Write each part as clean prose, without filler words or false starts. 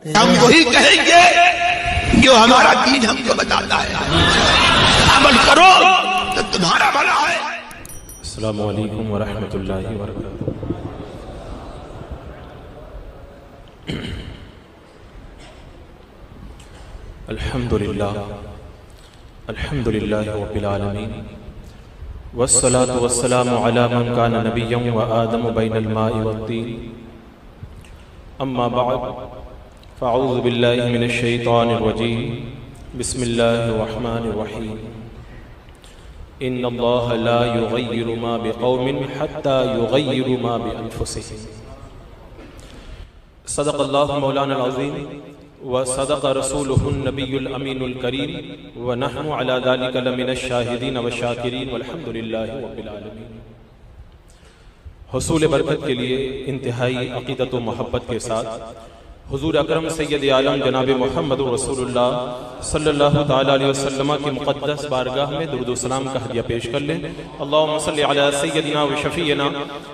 हम वही कहेंगे जो हमारा दीन हमको बताता है। अमल करो तो तुम्हारा भला है। अस्सलामु अलैकुम व रहमतुल्लाहि व बरकातुहू। अल्हम्दुलिल्लाह रब्बिल आलमीन वस्सलातु वस्सलामु अला मन काना नबिय्यन व आदम बैनल माइ वत्तीन। अम्मा बअद फ़अऊज़ु बिल्लाहि मिनश शैतानिर रजीम। बिस्मिल्लाहिर रहमानिर रहीम। इन्नल्लाह ला युग़य्यिरु मा बिक़ौमिन हत्ता युग़य्यिरु मा बिअन्फुसिहिम। सदक़ल्लाहु मौलाना अज़ीम व सदक़ रसूलुहुन नबियुल अमीनुल करीम व नहनु अला ज़ालिका लमिनश शाहिदीन व शाकिरीन वल्हम्दुलिल्लाहि रब्बिल आलमीन। हुसूल बरकत के लिए इंतहाई अक़ीदत व मोहब्बत के साथ हुज़ूर अकरम सय्यद आलम जनाब मुहम्मदुर रसूलुल्लाह सल्लल्लाहु तआला अलैहि वसल्लम की मुक़द्दस बारगाह में दुरूद व सलाम का हदिया पेश कर लें। अल्लाहुम्मा सल्लि अला सय्यदिना व शफ़ीना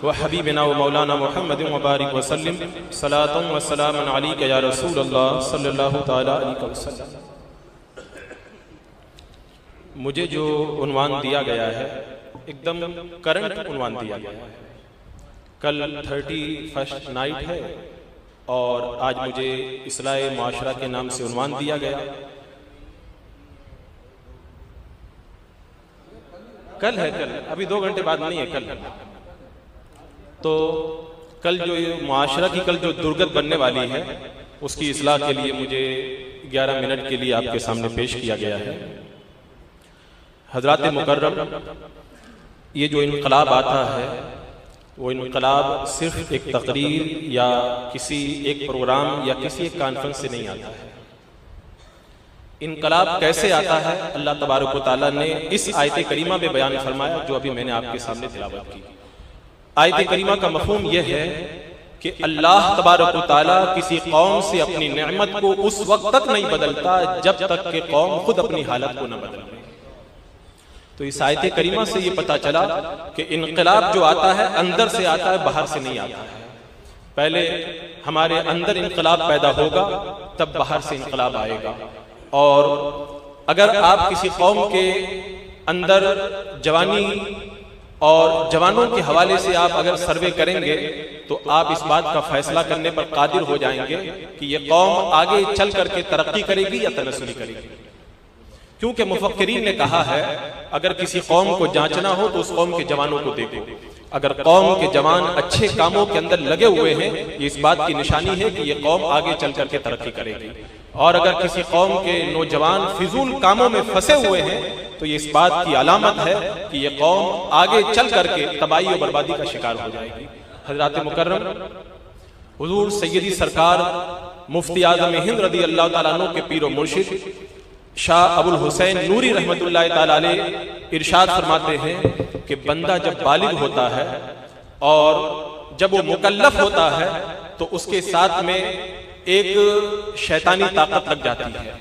व हबीबिना व मौलाना मुहम्मदिन व बारिक व सल्लिम सलातन व सलामन अलैका या रसूलल्लाह सल्लल्लाहु तआला अलैहि वसल्लम। मुझे जो उन्वान दिया गया है एकदम करंट उन्वान दिया गया है। कल 31st नाइट है और आज मुझे इस्लाह मुआशरा के नाम से उन्वान दिया गया। कल है, कल अभी 2 घंटे बाद नहीं है, कल। तो कल जो ये मुआशरा की कल जो दुर्गत बनने वाली है उसकी इस्लाह के लिए मुझे 11 मिनट के लिए आपके सामने पेश किया गया है। हजरात मुकर्रम, ये जो इनकलाब आता है वो इनकलाब सिर्फ एक तकरीर या किसी एक प्रोग्राम या किसी एक कॉन्फ्रेंस से नहीं आता है। इनकलाब कैसे आता है अल्लाह तबारक व तआला ने इस आयत करीमा में बयान फरमाया जो अभी मैंने आपके सामने तिलावत की। आयत करीमा का मफहूम यह है कि अल्लाह तबारक व तआला किसी कौम से अपनी नेमत को उस वक्त तक नहीं बदलता जब तक कि कौम खुद अपनी हालत को न बदले। तो इस आयत करीमा से ये पता चला कि इनकलाब जो आता है अंदर से आता है, बाहर से नहीं आता है। पहले हमारे अंदर इनकलाब पैदा होगा तब बाहर से इनकलाब आएगा। और अगर आप किसी कौम के अंदर जवानी और जवानों के हवाले से आप अगर सर्वे करेंगे तो आप इस बात का फैसला करने पर कादिर हो जाएंगे कि ये कौम आगे चल करके तरक्की करेगी या तनस्सुली करेगी। क्योंकि मुफक्किरीन ने कहा है अगर किसी कौम को जांचना हो तो उस कौम के जवानों को देखो। अगर कौम के जवान अच्छे कामों के अंदर लगे हुए हैं ये इस बात की निशानी है कि ये कौम आगे चल करके तरक्की करेगी। और अगर किसी कौम के नौजवान फिजूल कामों में फंसे हुए हैं तो ये इस बात की अलामत है कि ये कौम आगे चल करके तबाही और बर्बादी का शिकार हो जाएगी। हजरात मुकर्रम, हुजूर सैयदी सरकार मुफ्ती आज़म हिंद रज़ी अल्लाह तआला अन्हु के पीर व मुर्शिद शाह अबुल हुसैन नूरी रहमतुल्लाह तआला अलैह इरशाद फरमाते हैं कि बंदा जब बालिग होता है और जब वो मुकल्लफ होता है तो उसके साथ में एक शैतानी ताकत लग जाती है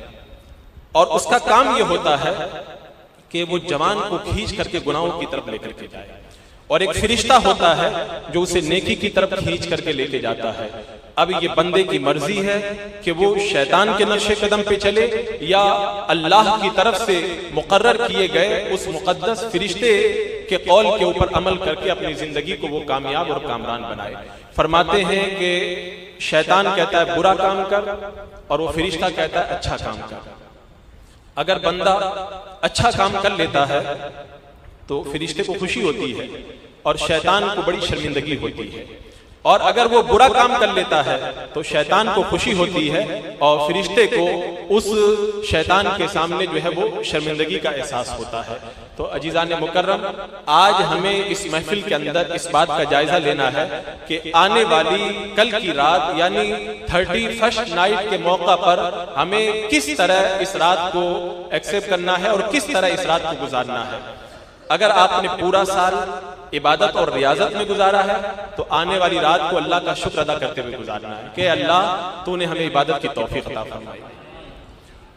और उसका काम ये होता है कि वो जवान को खींच करके गुनाहों की तरफ लेकर के जाए। और एक फरिश्ता होता है जो उसे नेकी की तरफ खींच करके लेके जाता है। अब ये बंदे की मर्जी है कि वो शैतान के नक्शे कदम पे चले या अल्लाह की तरफ से मुकर्रर किए गए उस मुकद्दस फरिश्ते के कौल के ऊपर अमल करके अपनी जिंदगी को वो कामयाब और कामरान बनाए। फरमाते हैं कि शैतान कहता है बुरा काम कर और वो फरिश्ता कहता है अच्छा काम कर। अगर बंदा अच्छा काम कर लेता है तो फरिश्ते को खुशी होती है और शैतान को बड़ी शर्मिंदगी होती है। और अगर वो बुरा काम कर लेता है तो शैतान को खुशी होती है और फरिश्ते को उस शैतान के सामने जो है वो शर्मिंदगी का एहसास होता है। तो अजीज़ान मुकर्रम, आज हमें इस महफिल के अंदर इस बात का जायजा लेना है कि आने वाली कल की रात यानी 31st नाइट के मौका पर हमें किस तरह इस रात को एक्सेप्ट करना है और किस तरह इस रात को गुजारना है। अगर आपने पूरा साल इबादत और रियाजत में गुजारा है तो आने वाली रात को अल्लाह का शुक्र अदा करते हुए गुजारना है कि अल्लाह तूने हमें इबादत की तौफीक अता फरमाई।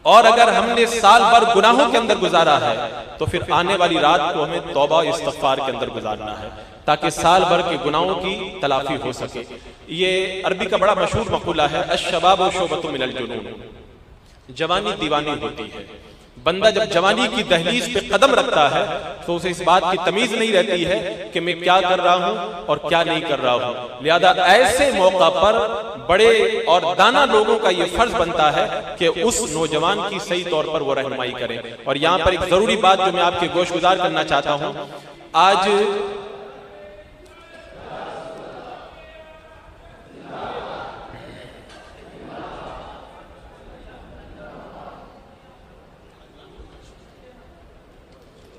और अगर हमने साल भर गुनाहों के अंदर गुजारा है तो फिर आने वाली रात को हमें तौबा इस्तग़फ़ार के अंदर गुजारना है। ताकि साल भर के गुनाहों की तलाफी हो सके। ये अरबी का बड़ा मशहूर मक़ूला है, अश्शबाबु शोबतुम मिनल जुनून, जवानी दीवानी होती है। बंदा जब जवानी की दहलीज पे कदम रखता है तो उसे इस बात की तमीज नहीं रहती है कि मैं क्या कर रहा हूं और क्या नहीं कर रहा हूं। लिहाजा ऐसे मौका पर बड़े और दाना लोगों का यह फर्ज बनता है कि उस नौजवान की सही तौर पर वो रहनुमाई करें। और यहां पर एक जरूरी बात जो मैं आपके गोशगुजार करना चाहता हूं, आज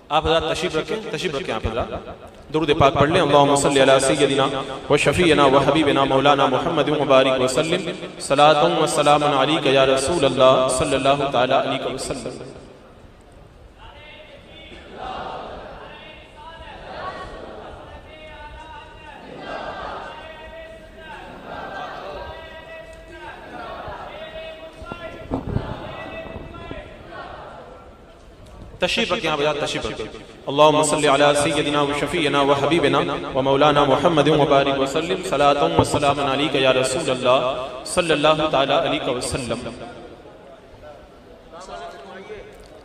आप हज़रात तशरीफ रखें आप हज़रात दुरूद पाक पढ़ लें। अल्लाहुम्मा सल्लि अला सय्यदिना व शफीना व हबीबिना मौलाना मुहम्मद व बारिक व सल्लिम सलातुन व सलामुन अलैका या रसूल अल्लाह सल्लल्लाहु तआला अलैहि वसल्लम। तशरीफ रखें आप हज़रात, तशरीफ रखें। अल्लाहुम्मा सल्लि अला सय्यदिना व शफीना व हबीबिना व मौलाना मुहम्मद व बारिक व सल्लिम सलातुन व सलामुन अलैका या रसूल अल्लाह सल्लल्लाहु तआला अलैहि वसल्लम।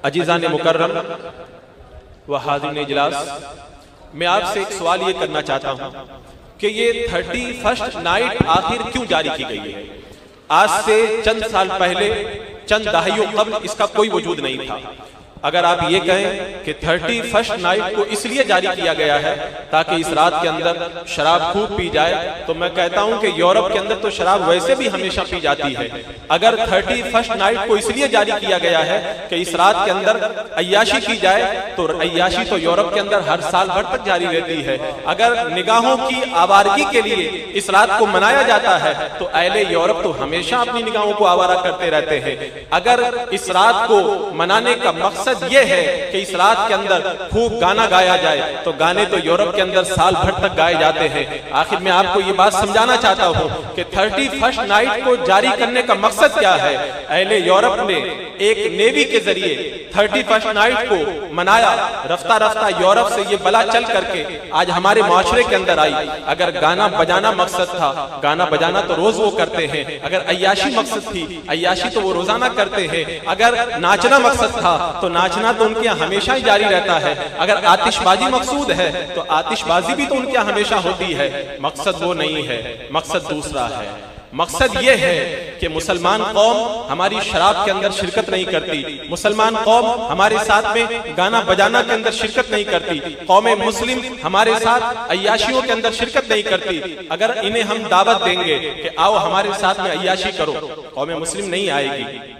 अजीज़ान मुकर्रम व हाज़िरीन इजलास, मैं आपसे एक सवाल ये करना चाहता हूँ कि ये 31st नाइट आखिर क्यों जारी की गई है? आज से चंद साल पहले, चंद दहाइयों कबल इसका कोई वजूद नहीं था। अगर आप ये कहें कि 31st नाइट को इसलिए जारी किया गया है ताकि इस रात के अंदर शराब खूब पी जाए, तो मैं कहता हूं कि यूरोप के अंदर तो शराब वैसे भी हमेशा पी जाती है। अगर 31st नाइट को इसलिए जारी किया गया है कि इस रात के अंदर अय्याशी की जाए, तो अय्याशी तो यूरोप के अंदर हर साल भर तक जारी रहती है। अगर निगाहों की आवारगी के लिए इस रात को मनाया जाता है तो अहले यूरोप तो हमेशा अपनी निगाहों को आवारा करते रहते हैं। अगर इस रात को मनाने का मकसद ये है कि इस रात के अंदर खूब गाना गाया जाए, तो गाने तो यूरोप के अंदर साल भर तक गाए जाते हैं। आखिर मैं आपको ये बात समझाना चाहता हूं कि 31st नाइट को जारी करने का मकसद क्या है। अहले यूरोप ने एक नेवी के जरिए 31st नाइट को मनाया, रफ्ता रफ्ता यूरोप से ये बला चल करके आज हमारे माशरे के अंदर आई। अगर गाना बजाना मकसद था, गाना बजाना तो रोज वो करते हैं। अगर अय्याशी मकसद थी, अय्याशी तो वो रोजाना करते हैं। अगर नाचना मकसद था तो नाचना तो उनके यहाँ हमेशा ही जारी रहता है। अगर आतिशबाजी मकसूद है तो आतिशबाजी भी तो उनके यहाँ हमेशा होती है। मकसद वो नहीं है, मकसद दूसरा है। मकसद ये है कि मुसलमान कौम हमारी शराब के अंदर शिरकत नहीं करती, मुसलमान कौम हमारे साथ में गाना बजाना के अंदर शिरकत नहीं करती, कौम मुस्लिम हमारे साथ अय्याशियों के अंदर शिरकत नहीं करती। अगर इन्हें हम दावत देंगे कि आओ हमारे साथ में अय्याशी करो, कौम मुस्लिम नहीं आएगी।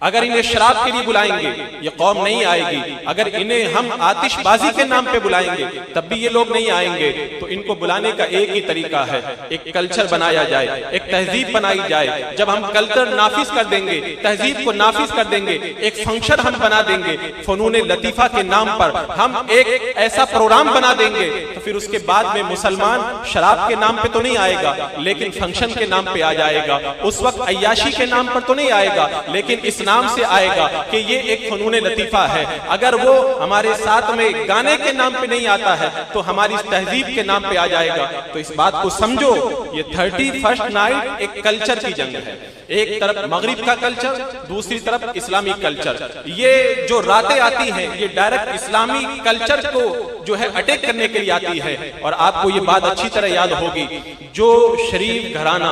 अगर इन्हें शराब के लिए बुलाएंगे ये कौम नहीं आएगी। अगर इन्हें हम आतिशबाजी के नाम पे बुलाएंगे तब भी ये लोग नहीं आएंगे। तो इनको बुलाने का एक ही तरीका है, एक कल्चर बनाया जाए, एक तहजीब बनाई जाए। जब हम कल्चर नाफिज कर देंगे, तहजीब को नाफिज कर देंगे, एक फंक्शन हम बना देंगे, फनून लतीफा के नाम पर हम एक ऐसा प्रोग्राम बना देंगे, तो फिर उसके बाद में मुसलमान शराब के नाम पे तो नहीं आएगा लेकिन फंक्शन के नाम पे आ जाएगा। उस वक्त अय्याशी के नाम पर तो नहीं आएगा लेकिन इस नाम से आएगा कि ये एक फनून लतीफा है। अगर वो हमारे साथ में गाने के नाम पे नहीं आता है तो हमारी तहजीब के नाम पे आ जाएगा। तो इस बात को समझो, ये 31st नाइट एक कल्चर की जंग है। एक तरफ मगरिब का कल्चर, दूसरी तरफ इस्लामी कल्चर। ये जो रातें आती हैं ये डायरेक्ट इस्लामी कल्चर को जो है अटैक करने के लिए आती है। और आपको ये बात अच्छी तरह याद होगी, जो शरीफ घराना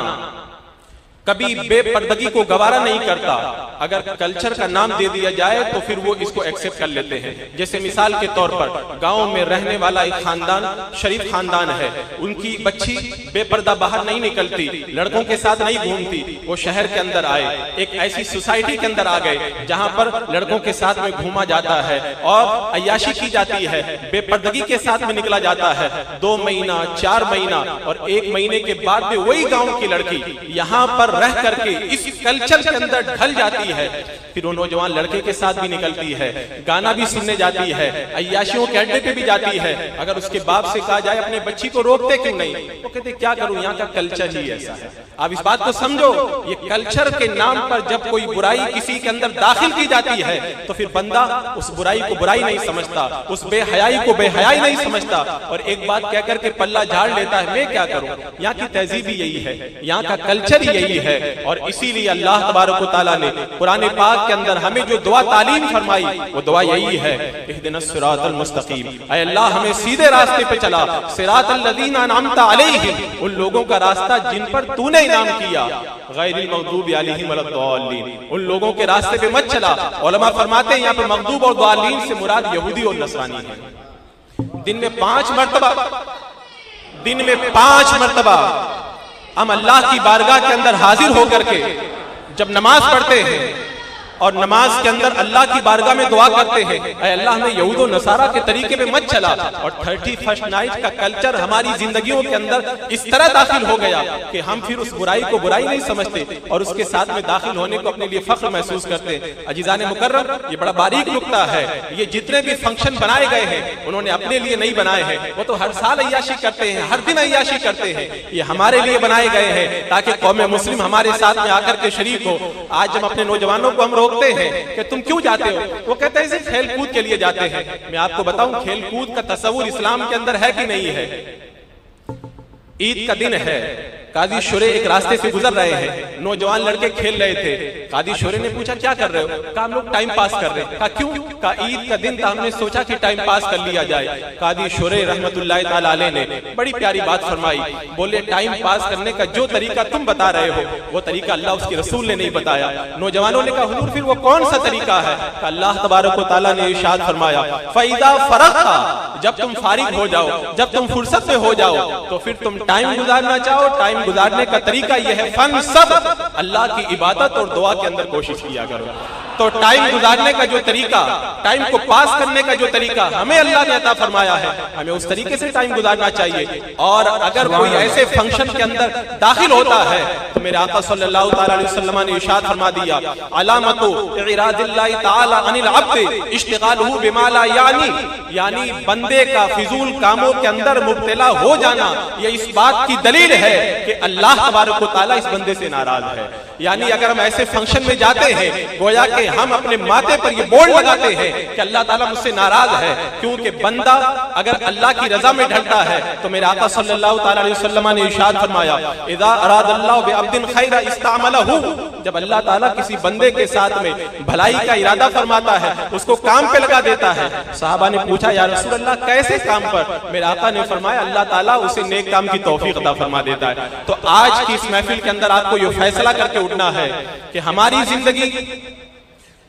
कभी बेपर्दगी को गवारा नहीं करता, अगर कल्चर का नाम दे दिया जाए तो फिर वो इसको एक्सेप्ट कर लेते हैं। जैसे मिसाल के तौर पर गांव में रहने वाला एक खानदान, शरीफ खानदान है, उनकी बच्ची बेपर्दा बाहर नहीं निकलती, लड़कों के साथ नहीं घूमती, वो शहर के अंदर आए, एक ऐसी सोसाइटी के अंदर आ गए जहां पर लड़कों के साथ में घूमा जाता है और अय्याशी की जाती है, बेपर्दगी के साथ में निकला जाता है। 2 महीना, 4 महीना और 1 महीने के बाद में वही गाँव की लड़की यहाँ पर रह करके इस कल्चर के अंदर ढल जाती है, फिर वो नौजवान लड़के के साथ भी निकलती है, गाना भी सुनने जाती है, अय्याशियों के अड्डे पे भी जाती है। अगर उसके बाप से कहा जाए अपने बच्ची को रोकते क्यों नहीं, वो कहते क्या करूं, यहाँ का कल्चर ही ऐसा है। आप इस बात को समझो, ये कल्चर के नाम पर जब कोई बुराई किसी के अंदर दाखिल की जाती है तो फिर बंदा उस बुराई को बुराई नहीं समझता, उस बेहयाई को बेहयाई नहीं समझता, और एक बात कह करके पल्ला झाड़ लेता है, मैं क्या करूं। यहाँ की तहजीब ही यही है, यहाँ का कल्चर ही यही है। और इसीलिए अल्लाह तबारक व तआला ने कुरान पाक के अंदर हमें जो दुआ तालीम फरमाई वो दुआ यही है, इहदिनस सिरातल मुस्तकीम, ऐ अल्लाह हमें सीधे रास्ते पे चला, सिरातल लज़ीना अनअमता अलैहिम, उन लोगों का रास्ता जिन पर तूने इनाम किया, गैरिल मग़दूबि अलैहिम वलद्दाल्लीन, उन लोगों के रास्ते पे मत चला। उलमा फरमाते हैं यहाँ पे मग़दूब और दाल्लीन से मुराद यहूदी और नसरानी है। दिन में 5 मरतबा हम अल्लाह की बारगाह के अंदर हाजिर होकर के जब नमाज पढ़ते हैं और नमाज के अंदर अल्लाह की बारगाह में दुआ करते हैं, ऐ अल्लाह हमें यहूद और नसारा के तरीके पे मत चला। और 31st नाइट का कल्चर हमारी जिंदगियों के अंदर इस तरह दाखिल हो गया कि हम फिर उस बुराई को बुराई नहीं समझते और उसके साथ में दाखिल होने को अपने लिए फख्र महसूस करते हैं। अजीजान मुकर्रम, ये बड़ा बारीक नुक्ता है। ये जितने भी फंक्शन बनाए गए हैं उन्होंने अपने लिए नहीं बनाए हैं, वो तो हर साल अय्याशी करते हैं, हर दिन अय्याशी करते हैं। ये हमारे लिए बनाए गए हैं ताकि कौम मुस्लिम हमारे साथ में आकर के शरीक हो। आज जब अपने नौजवानों को हम रोकते हैं कि तुम क्यों जाते हो, वो कहते हैं सिर्फ खेल कूद के लिए जाते हैं। मैं आपको बताऊं, खेल कूद का तस्वुर इस्लाम के अंदर है कि नहीं है। ईद का दिन है, काजी शुरे एक रास्ते से गुजर रहे हैं, नौजवान लड़के खेल रहे थे। काजी शुरे ने पूछा क्या कर रहे हो, कहा हम लोग टाइम पास कर रहे हैं। कहा क्यों, कहा ईद का दिन था, हमने सोचा कि टाइम पास कर लिया जाए। काजी शुरे रहमतुल्लाह ताला अलैह ने बड़ी प्यारी बात फरमाई, बोले टाइम पास करने का जो तरीका तुम बता रहे हो वो तरीका अल्लाह उसके रसूल ने नहीं बताया। नौजवानों ने कहा हुजूर फिर वो कौन सा तरीका है। अल्लाह तबारक व तआला ने इरशाद फरमाया, फइदा फरग़ता, जब तुम फारिग हो जाओ, जब तुम फुर्सत में हो जाओ तो फिर तुम टाइम गुजारना चाहो, टाइम गुजारने का तरीका यह है फन सब अल्लाह की इबादत और दुआ के अंदर कोशिश किया करो। तो टाइम गुजारने का जो तरीका, टाइम को पास करने का जो तरीका हमें अल्लाह ने अता फरमाया है, हमें उस तरीके से टाइम गुजारना चाहिए। और अगर कोई ऐसे फंक्शन के अंदर दाखिल होता है तो मेरे आका सल्लल्लाहु अलैहि वसल्लम ने इरशाद फरमा दिया, अलामतु इरादिल्लाहि ताला अनिल अब्द इश्तिगालुहु बिमा ला यानी बंदे का फिजूल कामों के अंदर मुब्तला हो जाना ये इस बात की दलील है कि अल्लाह तबारक व तआला इस बंदे से नाराज है। यानी अगर हम ऐसे फंक्शन में जाते हैं गोया कि हम अपने माथे पर ये बोर्ड लगाते हैं कि अल्लाह ताला मुझसे नाराज है, क्योंकि बंदा अगर अल्लाह की रजा में ढलता है तो मेरे आका सल्लल्लाहु अलैहि वसल्लम ने इरशाद फरमाया, इज़ा अरादल्लाहु बिअब्दिन खैरा इस्तामलहु, जब अल्लाह ताला किसी बंदे के साथ में भलाई का इरादा फरमाता है उसको काम पे लगा देता है। सहाबा ने पूछा या रसूल अल्लाह कैसे काम पर, मेरे आका ने फरमाया अल्लाह ताला उसे नेक काम की तौफीक अता फरमा देता है। तो आज की इस महफिल के अंदर आपको ये फैसला करके उठना है कि हमारी जिंदगी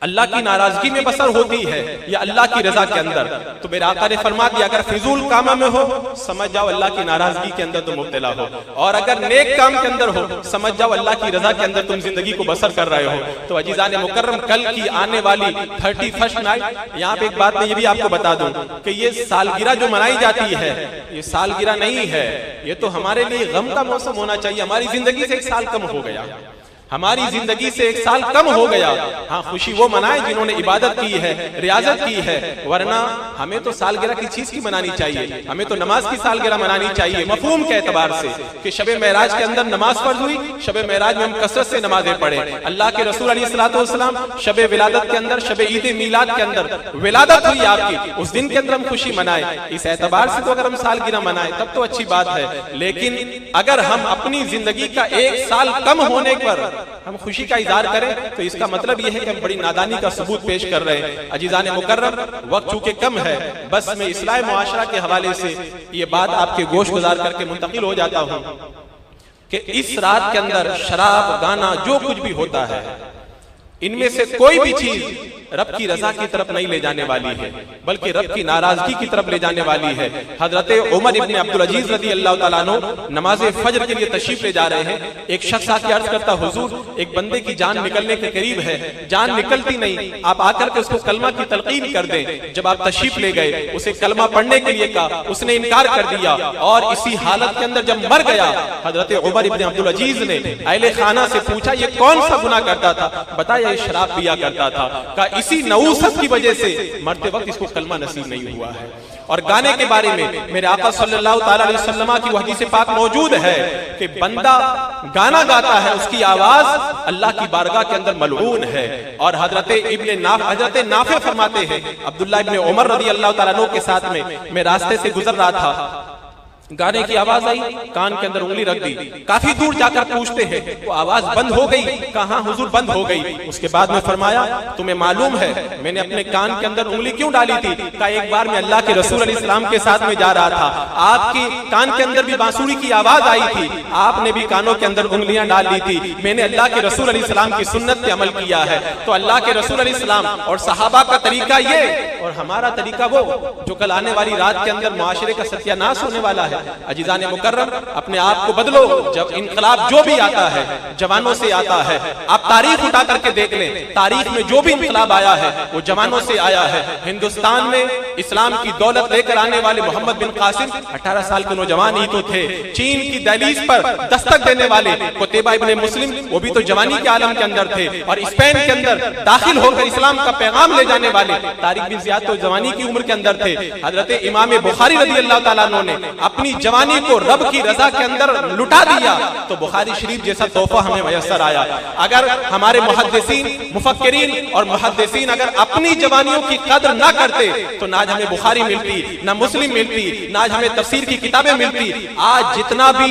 अल्लाह की नाराजगी में बसर होती है या अल्लाह की रजा के अंदर। तो मेरे आका ने फरमा दिया अगर फिजूल काम में हो समझ जाओ अल्लाह की नाराजगी के अंदर तुम मुब्तला हो, और अगर नेक काम के अंदर हो समझ जाओ अल्लाह की रजा के अंदर तुम जिंदगी को बसर कर रहे हो। तो अजीजान मुकर्रम, कल की आने वाली 31st नाइट, यहाँ पे एक बात मैं ये भी आपको बता दूं कि ये सालगिरह जो मनाई जाती है ये सालगिरह नहीं है, ये तो हमारे लिए गम का मौसम होना चाहिए। हमारी जिंदगी से 1 साल कम हो गया, हमारी जिंदगी से 1 साल कम हो गया। हाँ, खुशी वो मनाए जिन्होंने इबादत की है, रियाजत की है, वरना हमें तो सालगिरह की चीज की मनानी चाहिए, हमें तो नमाज की सालगिरह मनानी चाहिए मफहूम के एतबार से कि शबे मेराज के अंदर नमाज फर्ज हुई, शबे मेराज में हम कसरत से नमाजें पढ़े। अल्लाह के रसूल अलैहिस्सलातु वस्सलाम शबे विलादत के अंदर, शबे ईद मिलाद के अंदर विलादत हुई आपकी, उस दिन के अंदर हम खुशी मनाए। इस एतबार से तो अगर हम सालगिरह मनाए तब तो अच्छी बात है, लेकिन अगर हम अपनी जिंदगी का 1 साल कम होने पर हम खुशी का इजहार करें तो इसका मतलब यह है कि हम बड़ी नादानी का सबूत पेश कर रहे हैं। अजीजान मुकर्रम, वक्त चूंकि कम है, बस मैं इस्लाह मुआशरा के हवाले से ये बात आपके गोश गुजार करके मुंतकिल हो जाता हूं कि इस रात के अंदर शराब, गाना, जो कुछ भी होता है, इनमें से कोई भी चीज रब की रजा की तरफ नहीं ले जाने वाली है, बल्कि रब की नाराजगी की तरफ ले जाने वाली है। हजरत उमर इब्न अब्दुल अजीज रज़ी अल्लाह तआला अन्हु नमाज फजर के लिए तशरीफ ले जा रहे हैं। एक शख्स आके अर्ज करता, हुजूर एक बंदे की जान निकलने के करीब है, जान निकलती नहीं, आप आकर के उसको कलमा की तलकीन कर दें। जब आप तशरीफ ले गए, उसे कलमा पढ़ने के लिए कहा, उसने इनकार कर दिया और इसी हालत के अंदर जब मर गया, हजरत उमर इब्न अब्दुल अजीज ने अहले खाना से पूछा ये कौन सा गुनाह करता था? बताया ये शराब पिया करता था। कहा इसी नऊसत की वजह से मरते वक्त इसको कलमा नसीब नहीं हुआ है। और गाने के बारे में मेरे आका सल्लल्लाहु ताला अलैहि वसल्लम की हदीस पाक मौजूद है कि बंदा गाना गाता है, उसकी आवाज अल्लाह की बारगाह के अंदर मलऊन है। और हजरत नाफे फरमाते हैं, अब्दुल्लाह इब्न उमर रज़ी अल्लाह ताला अन्हु के साथ में मैं रास्ते से गुजर रहा था, गाने की आवाज आई, कान के अंदर उंगली रख दी, काफी दूर जाकर पूछते हैं वो आवाज बंद हो गई? कहाँ हुजूर बंद हो गई। उसके बाद में फरमाया तुम्हें मालूम है मैंने अपने कान के अंदर उंगली क्यों डाली थी? कहा एक बार मैं अल्लाह के रसूल अलैहिस्सलाम के साथ में जा रहा था, आपकी कान के अंदर भी बांसुरी की आवाज आई थी, आपने भी कानों के अंदर उंगलियां डाल दी थी, मैंने अल्लाह के रसूल अलैहिस्सलाम की सुन्नत पे अमल किया है। तो अल्लाह के रसूल अलैहिस्सलाम और सहाबा का तरीका ये और हमारा तरीका वो, जो कल आने वाली रात के अंदर मुआशरे का सत्यानाश होने वाला है। अजीज़ान मुकर्रम, अपने आप को बदलो। जब इनकलाब जो भी आता है जवानों से आता है। आप तारीख उठा करके देख लें, तारीख में जो भी इनकलाब आया है वो जवानों से आया है। हिंदुस्तान में इस्लाम की दौलत लेकर आने वाले मोहम्मद बिन कासिम 18 साल के नौजवान ही तो थे। चीन की दहलीज पर दस्तक देने वाले कुतैबा इब्न मुस्लिम, वो भी तो जवानी के आलम के अंदर थे। और स्पेन के अंदर दाखिल होकर इस्लाम का पैगाम ले जाने वाले तारिक बिन ज़ियाद तो जवानी की उम्र के अंदर थे। हजरत इमाम बुखारी रज़ी अल्लाह तआला अन्हु ने अपनी जवानी को रब की रजा के अंदर लुटा दिया, तो बुखारी शरीफ जैसा तोहफा हमें मयसर आया। अगर हमारे मुहद्दिसीन, मुफक्किरीन और मुहद्दिसीन अगर अपनी जवानियों की कदर ना करते तो ना हमें बुखारी मिलती, ना मुस्लिम मिलती, ना हमें तफसीर की किताबें मिलती। आज जितना भी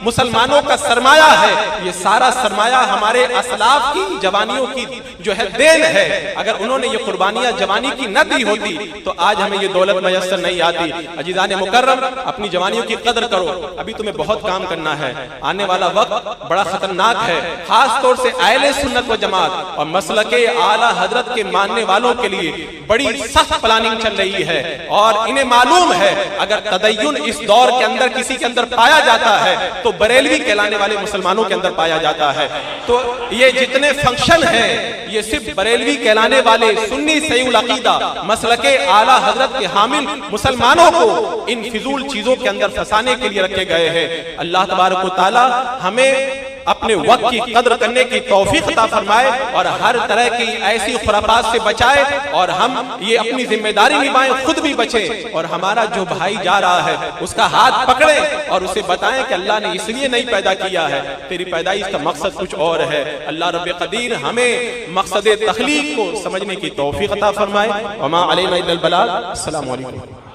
मुसलमानों का सरमाया है, ये सारा सरमाया हमारे असलाफ की जवानियों की जो है देन है। अगर उन्होंने ये कुर्बानियां जवानी की न दी होती तो आज हमें ये दौलत मयसर नहीं आती। अजीज़ान मुकर्रम, अपनी जवानियों की कदर करो, अभी तुम्हें बहुत काम करना है। आने वाला वक्त बड़ा खतरनाक है, खास तौर से अहले सुन्नत व जमात और मसलके आला हजरत के मानने वालों के लिए बड़ी सख्त प्लानिंग चल रही है। और इन्हें मालूम है अगर तदय्युन इस दौर के अंदर किसी के अंदर पाया जाता है तो बरेलवी कहलाने वाले मुसलमानों के अंदर पाया जाता है। तो ये जितने फंक्शन हैं ये सिर्फ बरेलवी कहलाने वाले सुन्नी सहीउल अकीदा मसलके आला हजरत के हामिल मुसलमानों को इन फिजूल चीजों के अंदर फंसाने के लिए रखे गए हैं। अल्लाह तबारक व तआला हमें अपने वक्त की कद्र करने की तौफीक अता फरमाए और हर तरह की ऐसी खुराफात से बचाए और हम ये अपनी जिम्मेदारी निभाएं, खुद भी बचें और हमारा जो भाई जा रहा है उसका हाथ पकड़ें और उसे बताएं कि अल्लाह ने इसलिए नहीं पैदा किया है, तेरी पैदाइश का मकसद कुछ और है। अल्लाह रब्बे कदीर हमें मकसद तख्लीक को समझने की तौफीक अता फरमाए। वमा अलैना इल्लल बलाग। अस्सलामु अलैकुम।